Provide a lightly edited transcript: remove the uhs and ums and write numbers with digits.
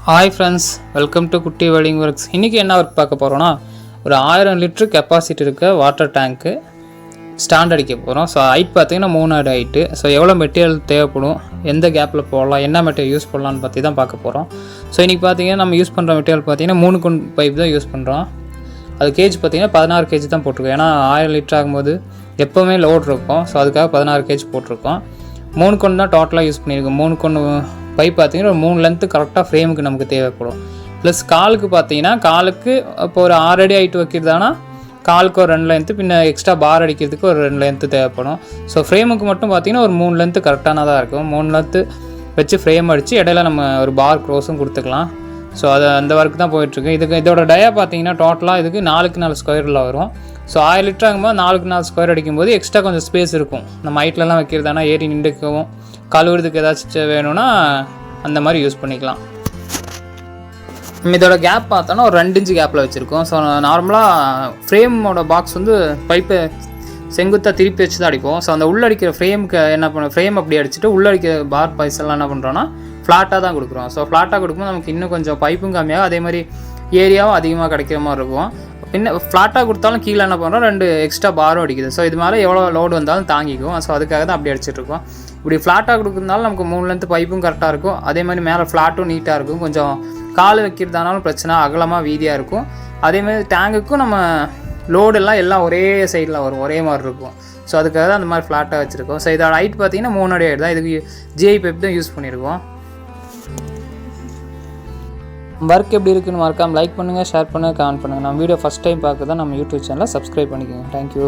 Hi friends, welcome to குட்டி welding works. இன்றைக்கி என்ன ஒர்க் பார்க்க போகிறோன்னா, ஒரு 1000 லிட்ரு கெப்பாசிட்டி இருக்க வாட்டர் டேங்க்கு ஸ்டாண்ட் அடிக்க போகிறோம். ஸோ ஹைட் பார்த்திங்கன்னா 3 அடி ஹைட்டு. ஸோ எவ்வளோ மெட்டீரியல் தேவைப்படும், எந்த கேப்பில் போடலாம், என்ன மெட்டீரியல் யூஸ் பண்ணலான்னு பற்றி தான் பார்க்க போகிறோம். ஸோ இன்றைக்கி பார்த்திங்கன்னா நம்ம யூஸ் பண்ணுற மெட்டீரியல் பார்த்திங்கன்னா 3 குன் பைப் தான் யூஸ் பண்ணுறோம். அது கேஜ் பார்த்திங்கன்னா 16 கேஜி தான் போட்டிருக்கோம். ஏன்னா 1000 லிட்டர் ஆகும்போது எப்போவுமே லோட் இருக்கும். ஸோ அதுக்காக 16 கேஜி போட்டிருக்கோம். 3 கொண்டு தான் டோட்டலாக யூஸ் பண்ணியிருக்கோம். 3 கொண்டு பைப் பார்த்திங்கன்னா ஒரு 3 லென்த்து கரெக்டாக ஃப்ரேமுக்கு நமக்கு தேவைப்படும். ப்ளஸ் காலுக்கு பார்த்திங்கன்னா காலுக்கு இப்போ ஒரு 6 அடி ஹைட்டு வைக்கிறதானா காலுக்கு ஒரு 2 லென்த்து, பின்ன எக்ஸ்ட்ரா பார் அடிக்கிறதுக்கு ஒரு 2 லென்த்து தேவைப்படும். ஸோ ஃப்ரேமுக்கு மட்டும் பார்த்திங்கன்னா ஒரு 3 லென்த்து கரெக்டானதாக இருக்கும். 3 லென்த்து வச்சு ஃப்ரேம் அடித்து இடையில நம்ம ஒரு பார் க்ரோஸும் கொடுத்துக்கலாம். ஸோ அது அந்த ஒர்க் தான் போயிட்டுருக்கு. இதோட டயா பார்த்திங்கன்னா டோட்டலாக இதுக்கு 4x4 ஸ்கொயரில் வரும். ஸோ 1000 லிட்டர் ஆகும்போது 4x4 ஸ்கொயர் அடிக்கும்போது எக்ஸ்ட்ரா கொஞ்சம் ஸ்பேஸ் இருக்கும். நம்ம ஹைட்லலாம் வைக்கிறதானா ஏறி நின்றுக்கவும் கழுவுறதுக்கு ஏதாச்சும் வேணும்னா அந்த மாதிரி யூஸ் பண்ணிக்கலாம். நம்ம இதோட கேப் பார்த்தோன்னா ஒரு 2 இன்ச்சு கேப்பில் வச்சுருக்கோம். ஸோ நார்மலாக ஃப்ரேமோட பாக்ஸ் வந்து பைப்பை செங்குத்தாக திருப்பி வச்சு தான் அடிப்போம். ஸோ அந்த உள்ளடிக்கிற ஃப்ரேமுக்கு என்ன பண்ண ஃப்ரேம் அப்படி அடிச்சுட்டு உள்ளடிக்கிற பார் பைஸெல்லாம் என்ன பண்ணுறோன்னா ஃப்ளாட்டாக தான் கொடுக்குறோம். ஸோ ஃப்ளாட்டாக கொடுக்கும்போது நமக்கு இன்னும் கொஞ்சம் பைப்பும் கம்மியாகும், அதே மாதிரி ஏரியாவும் அதிகமாக கிடைக்கிற மாதிரி இருக்கும். பின்ன ஃப்ளாட்டாக கொடுத்தாலும் கீழே என்ன பண்ணுறோம் 2 எக்ஸ்ட்ரா பாரும் அடிக்குது. ஸோ இது மேலே எவ்வளோ லோடு வந்தாலும் தாங்கிக்கும். ஸோ அதுக்காக தான் அப்படி அடிச்சிட்ருக்கோம். இப்படி ஃப்ளாட்டாக கொடுக்குறதுனால நமக்கு 3 லென்த்து பைப்பும் கரெக்டாக இருக்கும், அதே மாதிரி மேலே ஃப்ளாட்டும் நீட்டாக இருக்கும். கொஞ்சம் கால் வைக்கிறதானாலும் பிரச்சனை, அகலமாக வீதியாக இருக்கும். அதேமாதிரி டேங்குக்கும் நம்ம லோடெல்லாம் எல்லாம் ஒரே சைடில் வரும், ஒரே மாதிரி இருக்கும். ஸோ அதுக்காக தான் அந்த மாதிரி ஃப்ளாட்டாக வச்சுருக்கோம். ஸோ இதோட ஹைட் பார்த்திங்கன்னா 3 அடி ஹைட் தான். இதுக்கு ஜிஐ பைப் தான் யூஸ் பண்ணியிருக்கோம். ஒர்க் எப்படி இருக்குன்னு மறக்காமல் லைக் பண்ணுங்கள், ஷேர் பண்ணுங்கள், கமெண்ட் பண்ணுங்கள். நம்ம வீடியோ ஃபஸ்ட் டைம் பார்க்க தான் நம்ம யூடியூப் சேனலை சப்ஸ்கிரைப் பண்ணிக்கோங்க. தேங்க்யூ.